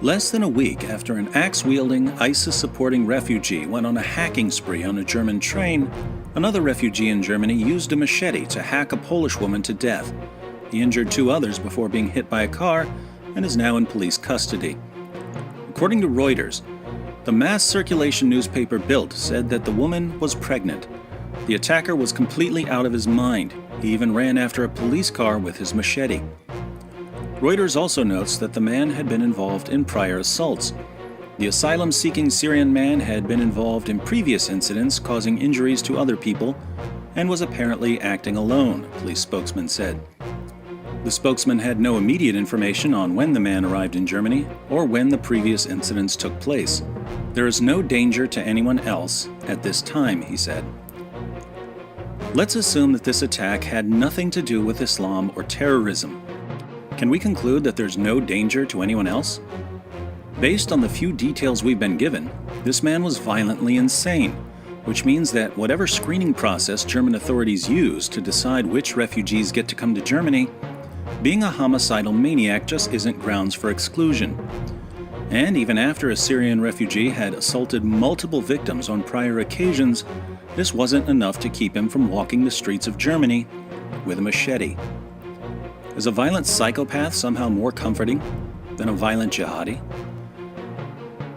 Less than a week after an axe-wielding, ISIS-supporting refugee went on a hacking spree on a German train, another refugee in Germany used a machete to hack a Polish woman to death. He injured two others before being hit by a car and is now in police custody. According to Reuters, the mass circulation newspaper Bild said that the woman was pregnant. The attacker was completely out of his mind. He even ran after a police car with his machete. Reuters also notes that the man had been involved in prior assaults. The asylum-seeking Syrian man had been involved in previous incidents causing injuries to other people and was apparently acting alone, a police spokesman said. The spokesman had no immediate information on when the man arrived in Germany or when the previous incidents took place. There is no danger to anyone else at this time, he said. Let's assume that this attack had nothing to do with Islam or terrorism. Can we conclude that there's no danger to anyone else? Based on the few details we've been given, this man was violently insane, which means that whatever screening process German authorities use to decide which refugees get to come to Germany, being a homicidal maniac just isn't grounds for exclusion. And even after a Syrian refugee had assaulted multiple victims on prior occasions, this wasn't enough to keep him from walking the streets of Germany with a machete. Is a violent psychopath somehow more comforting than a violent jihadi?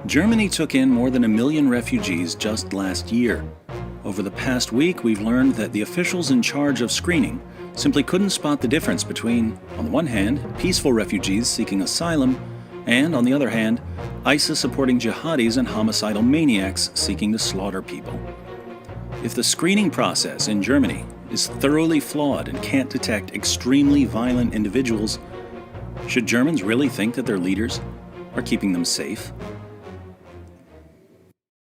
Germany took in more than 1 million refugees just last year. Over the past week, we've learned that the officials in charge of screening simply couldn't spot the difference between, on the one hand, peaceful refugees seeking asylum, and, on the other hand, ISIS-supporting jihadis and homicidal maniacs seeking to slaughter people. If the screening process in Germany is thoroughly flawed and can't detect extremely violent individuals, should Germans really think that their leaders are keeping them safe?